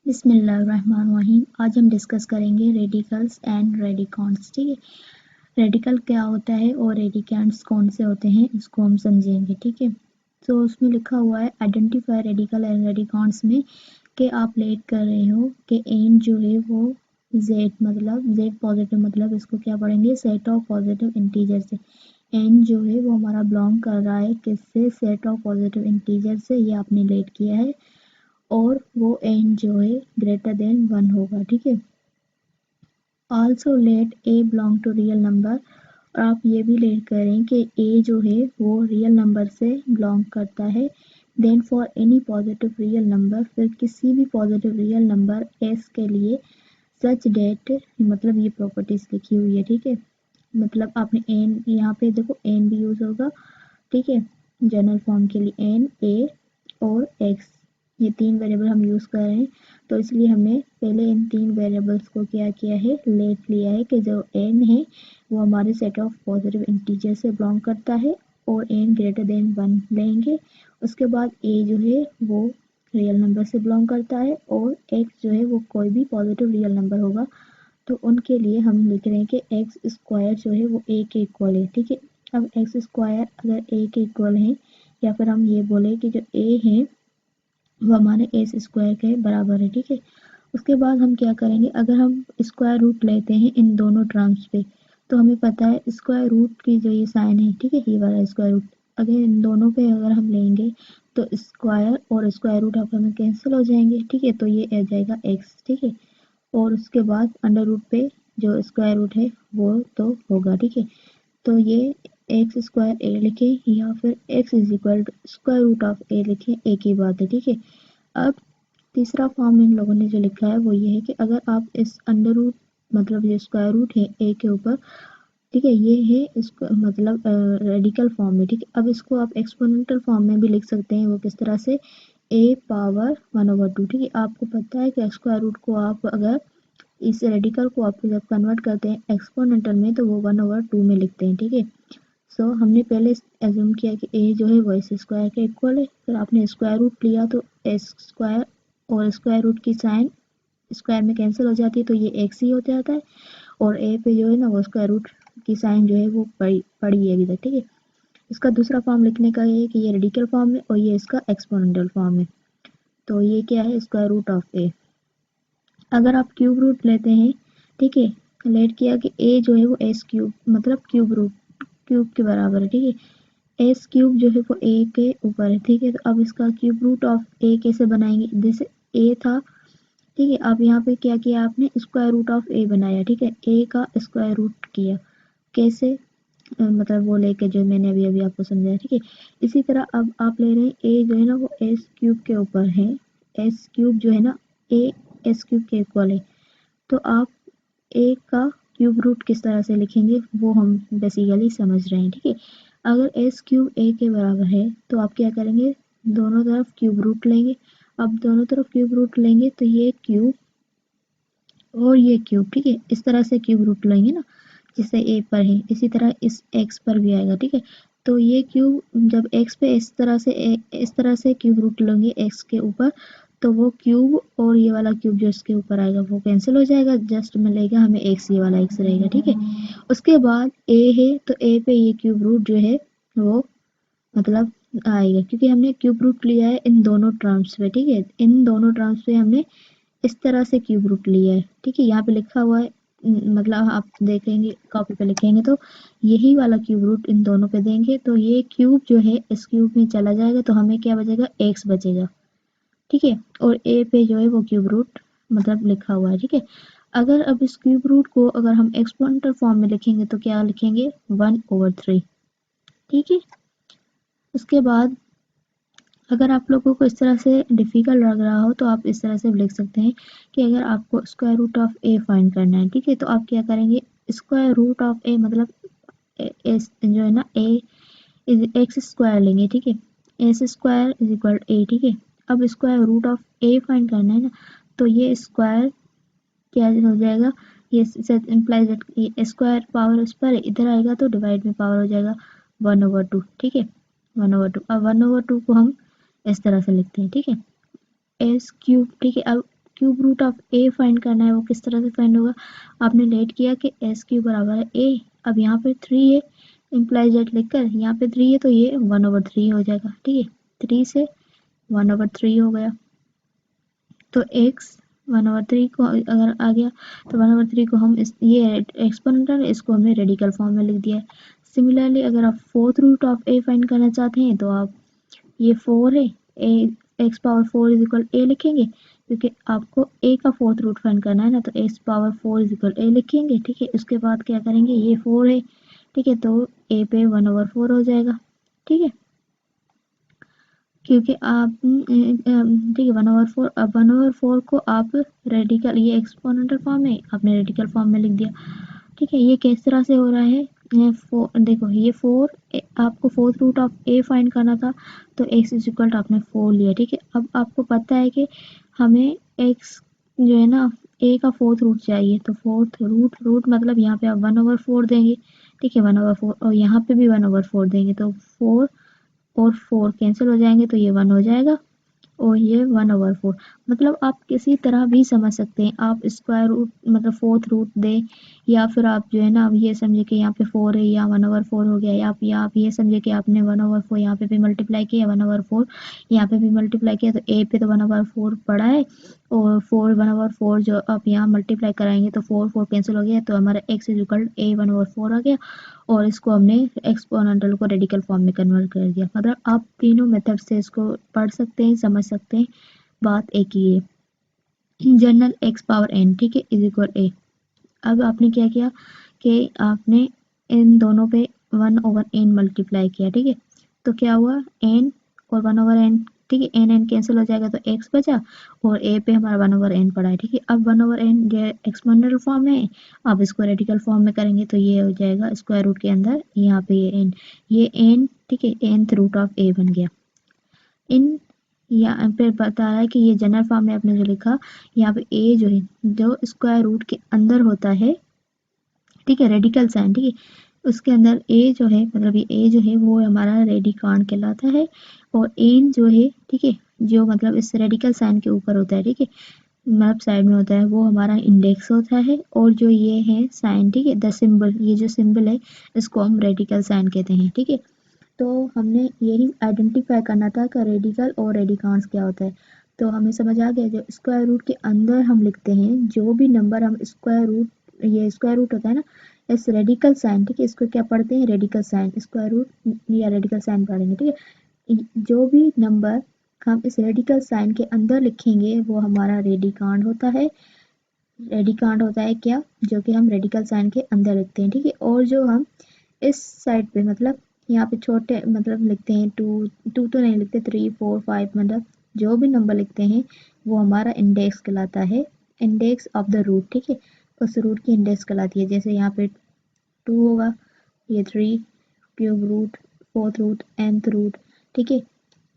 बिस्मिल्लाहिर्रहमानिर्रहीम। आज हम डिस्कस करेंगे रेडिकल्स एंड रेडिकॉन्स। ठीक है, रेडिकल क्या होता है और रेडिकेंट्स कौन से होते हैं इसको हम समझेंगे। ठीक है, तो उसमें लिखा हुआ है आइडेंटिफाई रेडिकल एंड रेडिकॉन्स में कि आप लेट कर रहे हो कि एन जो है वो जेड मतलब जेड पॉजिटिव मतलब इसको क्या पढ़ेंगे सेट ऑफ पॉजिटिव इंटीजर से। एन जो है वो हमारा बिलोंग कर रहा है किससे, सेट ऑफ पॉजिटिव इंटीजर से। ये आपने लेट किया है और वो एन जो है ग्रेटर देन 1 होगा। ठीक है, also let a belong to real number, और आप ये भी लेट करें कि ए जो है वो रियल नंबर से बिलोंग करता है। Then for any positive real number, फिर किसी भी पॉजिटिव रियल नंबर एस के लिए सच डेट मतलब ये प्रॉपर्टीज लिखी हुई है। ठीक है, मतलब आपने एन यहाँ पे देखो एन भी यूज होगा। ठीक है, जनरल फॉर्म के लिए एन ए और एक्स ये 3 वेरिएबल हम यूज़ कर रहे हैं, तो इसलिए हमने पहले इन 3 वेरिएबल्स को क्या किया है, लेट लिया है कि जो एन है वो हमारे सेट ऑफ पॉजिटिव इंटीजर से बिलोंग करता है और एन ग्रेटर देन 1 लेंगे। उसके बाद ए जो है वो रियल नंबर से बिलोंग करता है और एक्स जो है वो कोई भी पॉजिटिव रियल नंबर होगा, तो उनके लिए हम लिख रहे हैं कि एक्स स्क्वायर जो है वो ए के इक्वल है। ठीक है, अब एक्स स्क्वायर अगर ए के इक्वल है या फिर हम ये बोले कि जो ए है वो हमारे एस स्क्वायर के बराबर है। ठीक है, उसके बाद हम क्या करेंगे, अगर हम स्क्वायर रूट लेते हैं इन दोनों टर्म्स पे, तो हमें पता है स्क्वायर रूट की जो ये साइन है, ठीक है, ये वाला स्क्वायर रूट अगर इन दोनों पे अगर हम लेंगे तो स्क्वायर और स्क्वायर रूट आप हमें कैंसिल हो जाएंगे। ठीक है, तो ये आ जाएगा एक्स। ठीक है, और उसके बाद अंडर रूट पे जो स्क्वायर रूट है वो तो होगा। ठीक है, तो ये एक्स स्क्वायर ए लिखे या फिर x is equal square root of a लिखे, एक ही बात है। ठीक है, अब तीसरा फॉर्म इन लोगों ने जो लिखा है वो ये है कि अगर आप इस अंडर रूट मतलब ये स्क्वायर रूट है ए के ऊपर, ठीक है, ये है इसको मतलब रेडिकल फॉर्म में। ठीक है, अब इसको आप एक्सपोनेंशियल फॉर्म में भी लिख सकते हैं। वो किस तरह से, ए पावर 1/2। ठीक है, आपको पता है कि स्क्वायर रूट को आप अगर इस रेडिकल को आप जब कन्वर्ट करते हैं एक्सपोनेंशियल में तो वो 1/2 में लिखते हैं। ठीक है, सो हमने पहले एज्यूम किया कि ए जो है वो एस स्क्वायर के इक्वल है, फिर आपने स्क्वायर रूट लिया तो एस स्क्वायर और स्क्वायर रूट की साइन स्क्वायर में कैंसिल हो जाती है तो ये एक्स ही हो जाता है, और ए पे जो है ना वो स्क्वायर रूट की साइन जो है वो पड़ी है अभी तक। ठीक है, इसका दूसरा फॉर्म लिखने का ये है कि ये रेडिकल फॉर्म है और ये इसका एक्सपोनेंशियल फॉर्म है, तो ये क्या है, स्क्वायर रूट ऑफ ए। अगर आप क्यूब रूट लेते हैं, ठीक है, लेट किया कि ए जो है वो एस क्यूब मतलब क्यूब रूट क्यूब के बराबर है। ठीक है, एस क्यूब जो है वो ए के ऊपर है। ठीक है, तो अब इसका क्यूब रूट ऑफ ए कैसे बनाएंगे, जैसे ए था, ठीक है, अब यहाँ पे क्या किया आपने, स्क्वायर रूट ऑफ ए बनाया। ठीक है, ए का स्क्वायर रूट किया कैसे, मतलब वो लेके जो मैंने अभी अभी आपको समझाया। ठीक है, इसी तरह अब आप ले रहे हैं ए जो है ना वो एस क्यूब के ऊपर है, एस क्यूब जो है ना ए एस क्यूब के इक्वल है, तो आप ए का क्यूब रूट किस तरह से लिखेंगे वो हम बेसिकली समझ रहे हैं। ठीक है, अगर एस क्यूब ए के बराबर है तो आप क्या करेंगे, दोनों तरफ क्यूब रूट लेंगे। अब दोनों तरफ क्यूब रूट लेंगे तो ये क्यूब और ये क्यूब, ठीक है, इस तरह से क्यूब रूट लेंगे ना, जिससे ए पर है इसी तरह इस एक्स पर भी आएगा। ठीक है, तो ये क्यूब जब एक्स पे इस तरह से क्यूब रूट लेंगे एक्स के ऊपर, तो वो क्यूब और ये वाला क्यूब जो इसके ऊपर आएगा वो कैंसिल हो जाएगा, जस्ट मिलेगा हमें एक्स, ये वाला एक्स रहेगा। ठीक है, उसके बाद ए है तो ए पे ये क्यूब रूट जो है वो मतलब आएगा, क्योंकि हमने क्यूब रूट लिया है इन दोनों टर्म्स पे। ठीक है, इन दोनों टर्म्स पे हमने इस तरह से क्यूब रूट लिया है। ठीक है, यहाँ पे लिखा हुआ है, मतलब आप देखेंगे कॉपी पे लिखेंगे तो यही वाला क्यूब रूट इन दोनों पे देंगे तो ये क्यूब जो है इस क्यूब में चला जाएगा तो हमें क्या बचेगा, एक्स बचेगा। ठीक है, और ए पे जो है वो क्यूब रूट मतलब लिखा हुआ है। ठीक है, अगर अब इस क्यूब रूट को अगर हम एक्सपोनेंशियल फॉर्म में लिखेंगे तो क्या लिखेंगे, 1/3। ठीक है, उसके बाद अगर आप लोगों को इस तरह से डिफिकल्ट लग रहा हो तो आप इस तरह से लिख सकते हैं कि अगर आपको square root of a find करना है, ठीक है, तो आप क्या करेंगे, स्क्वायर रूट ऑफ ए मतलब एस जो है ना ए इज एक्स स्क्वायर लेंगे। ठीक है, s square is equal a. ठीक है, अब square root of a find करना है ना, तो ये स्क्वायर क्या हो जाएगा, ये इम्प्लाइज दैट स्क्वायर पावर इस पर इधर आएगा तो डिवाइड में पावर हो जाएगा 1/2। ठीक है, 1/2। अब 1/2 को हम इस तरह से लिखते हैं। ठीक है, एस क्यूब, ठीक है, अब cube root of a find करना है, वो किस तरह से फाइंड होगा, आपने लेट किया कि एस क्यूब बराबर है ए, अब यहाँ पे 3 है, इम्प्लाइज दैट लिखकर यहाँ पे 3 है तो ये 1/3 हो जाएगा, ठीक है, 3 से 1/3 हो गया, तो x 1/3 को अगर आ गया तो 1/3 को हम ये एक्सपोनेंटल, इसको हमने रेडिकल फॉर्म में लिख दिया है। सिमिलरली अगर आप fourth root of a find करना चाहते हैं तो आप ये 4 है, x power 4 is equal a लिखेंगे, क्योंकि आपको ए का फोर्थ रूट फाइंड करना है ना, तो x power 4 is equal a लिखेंगे, ठीक है। उसके बाद क्या करेंगे, ये 4 है, ठीक है, तो ए पे 1/4 हो जाएगा, ठीक है, क्योंकि आप ठीक है 1/4, अब 1/4 को आप रेडिकल, ये एक्सपोनेंटल फॉर्म है, आपने रेडिकल फॉर्म में लिख दिया, ठीक है। ये किस तरह से हो रहा है, ये देखो ये 4, आपको fourth root of a find करना था, तो एक्स इज इक्वल टू आपने 4 लिया, ठीक है। अब आपको पता है कि हमें एक्स जो है ना ए का फोर्थ रूट चाहिए, तो फोर्थ रूट मतलब यहाँ पे आप 1/4 देंगे, ठीक है, 1/4, और यहाँ पे भी 1/4 देंगे, तो 4 और 4 कैंसिल हो जाएंगे, तो ये 1 हो जाएगा, और ये 1/4, मतलब आप किसी तरह भी समझ सकते हैं, आप स्क्वायर रूट मतलब फोर्थ रूट दें, या फिर आप जो है ना अब ये समझे कि यहाँ पे 4 है या 1/4 हो गया, या आप ये समझे कि आपने 1/4 यहाँ पे भी मल्टीप्लाई किया, 1/4 यहाँ पे भी मल्टीप्लाई किया, तो ए पे तो 1/4 पड़ा है, और 4 1/4 जो आप यहाँ मल्टीप्लाई कराएंगे तो 4 कैंसिल हो गया, तो हमारा x इज इक्वल ए 1/4 आ गया, और इसको हमने एक्सपोनेंटल को रेडिकल फॉर्म में कन्वर्ट कर दिया। मतलब आप तीनों मेथड से इसको पढ़ सकते हैं, समझ सकते हैं, बात एक ही है। जनरल x पावर n, ठीक है, इज इक्वल ए। अब आपने क्या किया कि आपने इन दोनों पे 1/n मल्टीप्लाई किया, ठीक है, तो क्या हुआ n और 1/n, ठीक है, n कैंसिल हो जाएगा, तो x बचा, और a पे हमारा 1/n पड़ा है, ठीक है। अब 1/n ये एक्सपोनेंटल फॉर्म है, आप इसको रेडिकल फॉर्म में करेंगे तो ये हो जाएगा स्क्वायर रूट के अंदर, यहाँ पे ये n, ठीक है, nth रूट ऑफ a बन गया। इन यहाँ पे बता रहा है कि ये जनरल फॉर्म में आपने जो लिखा, यहाँ पे a जो है जो स्क्वायर रूट के अंदर होता है, ठीक है, रेडिकल साइन, ठीक है, उसके अंदर a जो है मतलब ये a जो है वो हमारा रेडिकांड कहलाता है, और n जो है, ठीक है, जो मतलब इस रेडिकल साइन के ऊपर होता है, ठीक है, मतलब साइड में होता है, वो हमारा इंडेक्स होता है, और जो ये है साइन, ठीक है, द सिंबल, ये जो सिंबल है इसको हम रेडिकल साइन कहते हैं, ठीक है। तो हमने यही आइडेंटिफाई करना था कि रेडिकल और रेडिकांड्स क्या होता है, तो हमें समझ आ गया, जो स्क्वायर रूट के अंदर हम लिखते हैं जो भी नंबर हम स्क्वायर रूट, ये स्क्वायर रूट होता है ना, इस रेडिकल साइन, ठीक है, इसको क्या पढ़ते हैं, रेडिकल साइन, स्क्वायर रूट या रेडिकल साइन पढ़ेंगे, ठीक है। जो भी नंबर हम इस रेडिकल साइन के अंदर लिखेंगे वो हमारा रेडिकांड होता है। रेडिकांड होता है क्या, जो कि हम रेडिकल साइन के अंदर लिखते हैं, ठीक है। और जो हम इस साइड पे मतलब यहाँ पे छोटे मतलब लिखते हैं, टू तो नहीं लिखते, 3 4 5, मतलब जो भी नंबर लिखते हैं वो हमारा इंडेक्स कहलाता है, इंडेक्स ऑफ द रूट, ठीक है, उस रूट की इंडेक्स कहलाती है। जैसे यहाँ पे 2 होगा, ये 3, cube root, fourth root, nth root, ठीक है।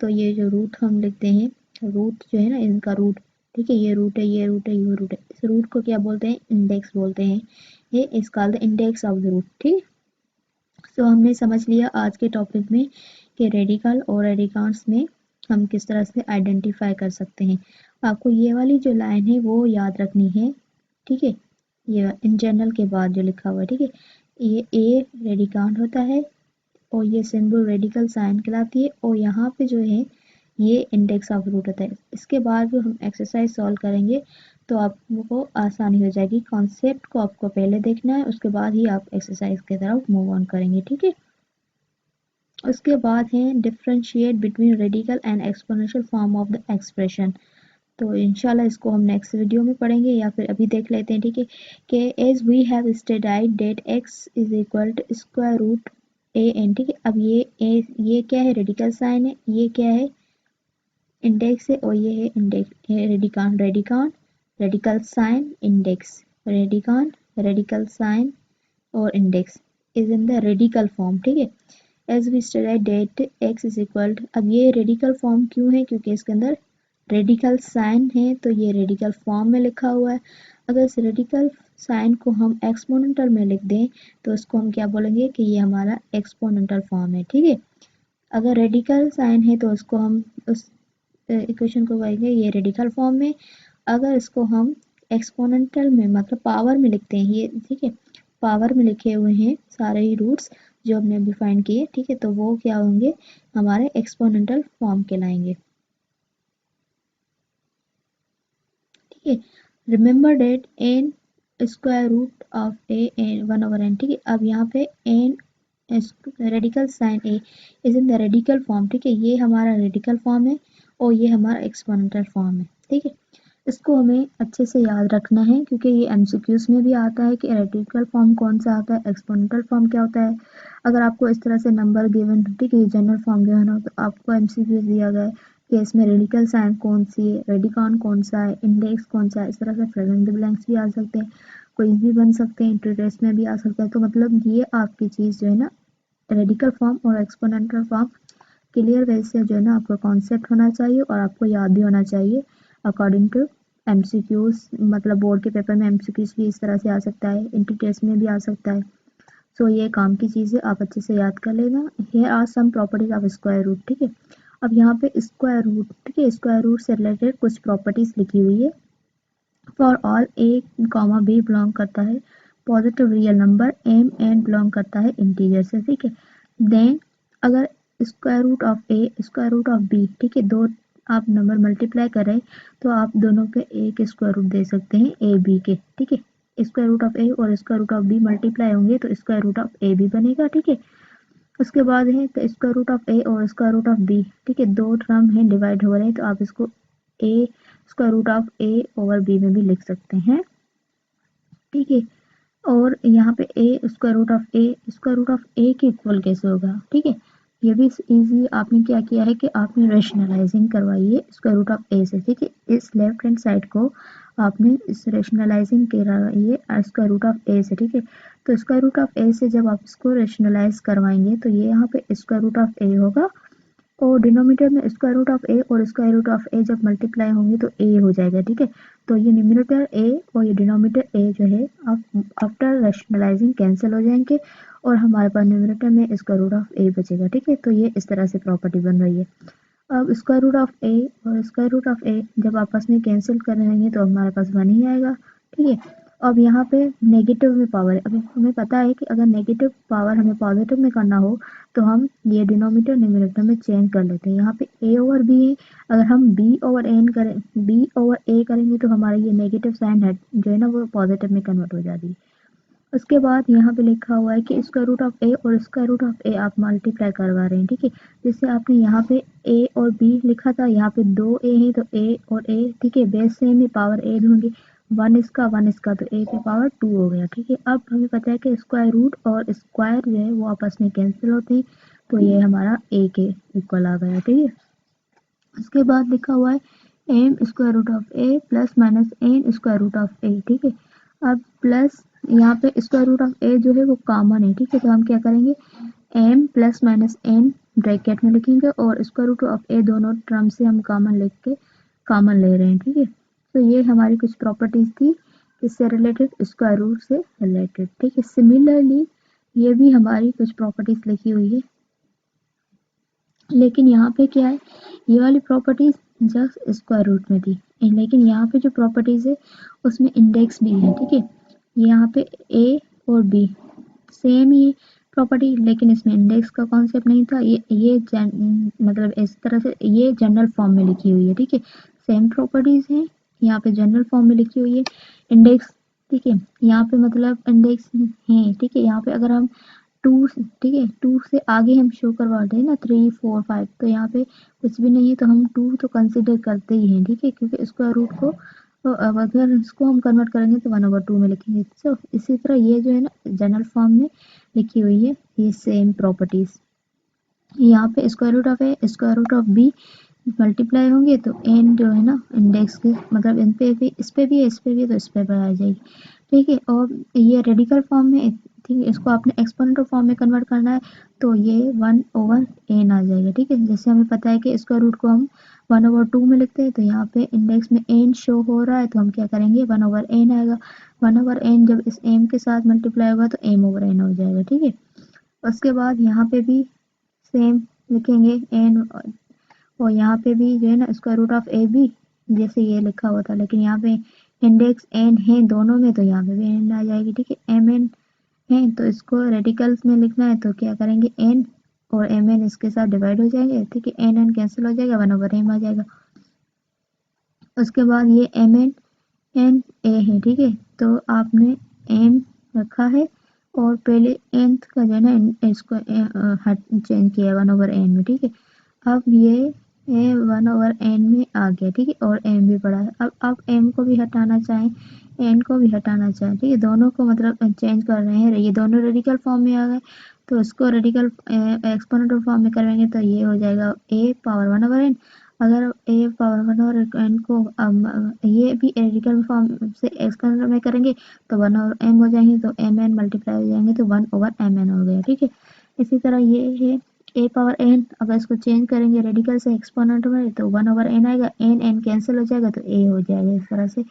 तो ये जो रूट हम लिखते हैं, रूट जो है ना इनका रूट, ठीक है, ये रूट है, ये रूट है, ये रूट है, इस रूट को क्या बोलते हैं, इंडेक्स बोलते हैं, ये is called the index of the root, ठीक है। तो हमने समझ लिया आज के टॉपिक में कि रेडिकल और रेडिकांड्स में हम किस तरह से आइडेंटिफाई कर सकते हैं। आपको ये वाली जो लाइन है वो याद रखनी है, ठीक है, ये इन जनरल के बाद जो लिखा हुआ है, ठीक है, ये ए रेडिकांड होता है, और ये सिंबल रेडिकल साइन कहलाती है, और यहाँ पे जो है ये इंडेक्स ऑफ रूट होता है। इसके बाद जो हम एक्सरसाइज सॉल्व करेंगे तो आपको आसानी हो जाएगी, कॉन्सेप्ट को आपको पहले देखना है, उसके बाद ही आप एक्सरसाइज की तरफ मूव ऑन करेंगे, ठीक है। उसके बाद है differentiate between radical and exponential form of the expression. तो इंशाल्लाह इसको हम नेक्स्ट वीडियो में पढ़ेंगे, या फिर अभी देख लेते हैं, ठीक है, कि as we have studied that x is equal to square root a n, ठीक है। अब ये क्या है, रेडिकल साइन है, ये क्या है, इंडेक्स है, और ये है इंडेक्स रेडिकान, रेडिकल साइन इंडेक्स, रेडिकान, रेडिकल साइन और index is in the radical form, ठीक है। As we study that x is equal, अब ये रेडिकल फॉर्म क्यों है, क्योंकि इसके अंदर रेडिकल साइन है, तो ये रेडिकल फॉर्म में लिखा हुआ है। अगर इस रेडिकल साइन को हम एक्सपोनेंटल में लिख दें तो इसको हम क्या बोलेंगे कि ये हमारा एक्सपोनेंटल फॉर्म है, ठीक है। अगर रेडिकल साइन है तो उसको हम उस इक्वेशन को कहेंगे ये रेडिकल फॉर्म में, अगर इसको हम एक्सपोनेंशियल में मतलब पावर में लिखते हैं ये, ठीक है, पावर में लिखे हुए हैं सारे ही रूट्स जो हमने अभी फाइंड किए, ठीक है, तो वो क्या होंगे, हमारे एक्सपोनेंशियल फॉर्म कहलाएंगे, ठीक है। Remember that n square root of a n 1/n, ठीक है। अब यहाँ पे n radical sign a is in the radical form, ठीक है, ये हमारा रेडिकल फॉर्म है और ये हमारा एक्सपोनेंशियल फॉर्म है, ठीक है। इसको हमें अच्छे से याद रखना है क्योंकि ये एमसीक्यूज में भी आता है कि रेडिकल फॉर्म कौन सा आता है, एक्सपोनेंशियल फॉर्म क्या होता है। अगर आपको इस तरह से नंबर गिवन, ठीक है, जनरल फॉर्म गिवन हो तो आपको एमसीक्यूज दिया गया है कि इसमें रेडिकल साइन कौन सी है, रेडिकॉन कौन सा है, इंडेक्स कौन सा है, इस तरह से फिल इन द ब्लैंक्स भी आ सकते हैं, क्विज भी बन सकते हैं, इंटरटेस्ट में भी आ सकता है। तो मतलब ये आपकी चीज़ जो है ना, रेडिकल फॉर्म और एक्सपोनेंशियल फॉर्म क्लियर वे से जो है ना आपका कॉन्सेप्ट होना चाहिए और आपको याद भी होना चाहिए अकॉर्डिंग टू एमसीक्यूज, मतलब बोर्ड के पेपर में एमसीक्यूज भी इस तरह से आ सकता है, इंटर टेस्ट में भी आ सकता है। सो ये काम की चीज़ है, आप अच्छे से याद कर लेना। Here are some properties of square root, ठीक है। अब यहाँ पे स्क्वायर रूट, ठीक है, स्क्वायर रूट से रिलेटेड कुछ प्रॉपर्टीज लिखी हुई है। For all A comma B belong करता है positive real number M N belong करता है इंटीजर से, ठीक है। देन अगर square root of A square root of B, ठीक है, दो आप नंबर मल्टीप्लाई करें तो आप दोनों पे एक स्क्वायर रूट दे सकते हैं ए बी के, ठीक है। स्क्वायर रूट ऑफ ए और square root of B multiply होंगे तो square root of A B बनेगा, ठीक है। उसके बाद है तो स्क्वायर रूट ऑफ ए और स्क्वायर रूट ऑफ बी, ठीक है, दो टर्म है डिवाइड हो रहे हैं तो आप इसको a square root of a over b में भी लिख सकते हैं, ठीक है। और यहाँ पे a square root of A square root of a के इक्वल कैसे होगा, ठीक है। ये भी इजी, आपने क्या किया है कि आपने रेशनलाइजिंग करवाई है स्क्वायर रूट ऑफ ए से, ठीक है। इस लेफ्ट हैंड साइड को आपने इस रेशनलाइजिंग करवाई है स्क्वायर रूट ऑफ ए से, ठीक है। तो स्क्वायर रूट ऑफ ए से जब आप इसको रेशनलाइज करवाएंगे तो ये यहाँ पे स्क्वायर रूट ऑफ ए होगा और डिनोमिनेटर में स्क्वायर रूट ऑफ ए और स्क्वायर रूट ऑफ ए जब मल्टीप्लाई होंगे तो ए हो जाएगा, ठीक है। तो ये न्यूमिनेटर ए और ये डिनोमिनेटर ए जो है आफ्टर रैशनलाइजिंग कैंसिल हो जाएंगे और हमारे पास न्यूमिनेटर में स्क्वायर रूट ऑफ ए बचेगा, ठीक है। तो ये इस तरह से प्रॉपर्टी बन रही है। अब स्क्वायर रूट ऑफ ए और स्क्वायर रूट ऑफ ए जब आपस में कैंसिल करेंगे तो हमारे पास 1 ही आएगा, ठीक है। अब यहाँ पे नेगेटिव में पावर है, अभी हमें पता है कि अगर नेगेटिव पावर हमें पॉजिटिव में करना हो तो हम ये डिनोमिनेटर न्यूमिनेटर में चेंज कर लेते हैं। यहाँ पे ए ओवर बी है, अगर हम बी ओवर एन करें, बी ओवर ए करेंगे तो हमारा ये नेगेटिव साइन है जो है ना वो पॉजिटिव में कन्वर्ट हो जाती है। उसके बाद यहाँ पे लिखा हुआ है कि स्क्वायर रूट ऑफ ए और स्क्वायर रूट ऑफ ए आप मल्टीप्लाई करवा रहे हैं, ठीक है। जिससे आपने यहाँ पे ए और बी लिखा था, यहाँ पे दो ए है तो ए और ए, ठीक है, बेस सेम है, पावर ए होंगे, वन इसका तो ए पे पावर 2 हो गया, ठीक है। अब हमें पता है कि स्क्वायर रूट और स्क्वायर जो है वो आपस में कैंसिल होते हैं तो ये हमारा ए के इक्वल आ गया, ठीक है। उसके बाद लिखा हुआ है m square root of a plus minus n square root of a, ठीक है। अब प्लस यहाँ पे स्क्वायर रूट ऑफ ए जो है वो कॉमन है, ठीक है, तो हम क्या करेंगे M plus minus N bracket में लिखेंगे और स्क्वायर रूट ऑफ ए दोनों टर्म से हम कॉमन लिख के कॉमन ले रहे हैं, ठीक है। तो ये हमारी कुछ प्रॉपर्टीज थी इससे रिलेटेड, स्क्वायर रूट से रिलेटेड, ठीक है। सिमिलरली ये भी हमारी कुछ प्रॉपर्टीज लिखी हुई है, लेकिन यहाँ पे क्या है, ये वाली प्रॉपर्टीज जस्ट स्क्वायर रूट में थी, लेकिन यहाँ पे जो प्रॉपर्टीज है उसमें इंडेक्स भी है, ठीक है। यहाँ पे ए और बी सेम ही प्रॉपर्टी, लेकिन इसमें इंडेक्स का कॉन्सेप्ट नहीं था। ये मतलब इस तरह से ये जनरल फॉर्म में लिखी हुई है, ठीक है। सेम प्रॉपर्टीज हैं, यहाँ पे जनरल फॉर्म में लिखी हुई है, इंडेक्स, ठीक है, यहाँ पे मतलब इंडेक्स है, ठीक है। यहाँ पे अगर हम टू, ठीक है, टू से आगे हम शो करवा दें ना 3 4 5 तो यहाँ पे कुछ भी नहीं है तो हम टू तो कंसिडर करते ही हैं, ठीक है, क्योंकि स्क्वायर रूट को तो अब अगर इसको हम कन्वर्ट करेंगे तो 1/2 में लिखेंगे। तो इसी तरह ये जो है ना जनरल फॉर्म में लिखी हुई है ये सेम प्रॉपर्टीज। यहाँ पे square root of A square root of B multiply होंगे तो एन जो है ना इंडेक्स के मतलब इन पे भी इस पे भी है इस पे भी है तो इस पे आ जाएगी, ठीक है। और ये रेडिकल फॉर्म में, ठीक है, इसको आपने एक्सपोनेंशियल फॉर्म में कन्वर्ट करना है तो ये 1/n आ जाएगा, ठीक है। जैसे हमें पता है कि स्क्वायर रूट को हम 1/2 में लिखते हैं तो यहाँ पे इंडेक्स में n शो हो रहा है तो हम क्या करेंगे 1/n आएगा, 1/n जब इस m के साथ मल्टीप्लाई होगा तो m/n हो जाएगा, ठीक है। उसके बाद यहाँ पे भी सेम लिखेंगे n और यहाँ पे भी जो है ना square root of A B जैसे ये लिखा हुआ था, लेकिन यहाँ पे इंडेक्स एन है दोनों में, तो यहाँ पे भी एन आ जाएगी। ठीक है, एम एन है तो इसको रेडिकल्स में लिखना है तो क्या करेंगे, एन और एम एन इसके साथ डिवाइड हो जाएंगे। ठीक है, एन एन कैंसिल हो जाएगा, 1/m आ जाएगा। उसके बाद ये एम एन एन ए है। ठीक है, तो आपने एम रखा है और पहले nth का जो है ना इसको चेंज किया 1/n में। ठीक है, अब ये 1/n में आ गया। ठीक है, और m भी पड़ा है। अब आप m को भी हटाना चाहें, n को भी हटाना चाहें, ठीक है, दोनों को मतलब चेंज कर रहे हैं, ये दोनों रेडिकल फॉर्म में आ गए, तो इसको रेडिकल एक्सपोनेंशियल फॉर्म में करवाएंगे तो ये हो जाएगा a पावर 1/n। अगर a पावर 1/n को ये भी रेडिकल फॉर्म से एक्सपोनेंशियल में करेंगे तो 1/m हो जाएंगे, तो mn मल्टीप्लाई हो जाएंगे तो 1/mn हो गया। ठीक है, इसी तरह ये है a पावर n, अगर इसको चेंज करेंगे रेडिकल से एक्सपोनेंट में तो 1/n आएगा, n कैंसिल हो जाएगा तो a हो जाएगा। इस तरह से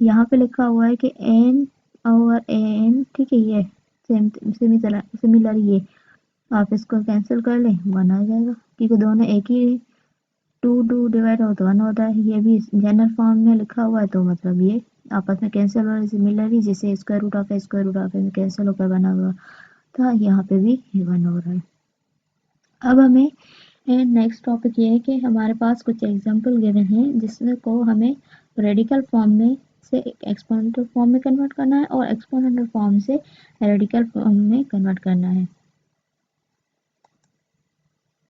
यहाँ पे लिखा हुआ है कि n/n। ठीक है, ये सिमिलर ये आप इसको कैंसिल कर लें, 1 आ जाएगा, क्योंकि दोनों एक ही 2 डिवाइड हो तो 1 होता है। ये भी जनरल फॉर्म में लिखा हुआ है तो मतलब ये आपस में कैंसिल हो रहा है, सिमिलरली जैसे स्क्वायर रूट ऑफ में कैंसिल होकर बना हुआ था, यहाँ पे भी 1 हो रहा है। अब हमें नेक्स्ट टॉपिक ये है कि हमारे पास कुछ एग्जांपल गिवन हैं जिसमें को हमें रेडिकल फॉर्म में से एक्सपोनेंशियल फॉर्म में कन्वर्ट करना है और एक्सपोनेंशियल फॉर्म से रेडिकल फॉर्म में कन्वर्ट करना है।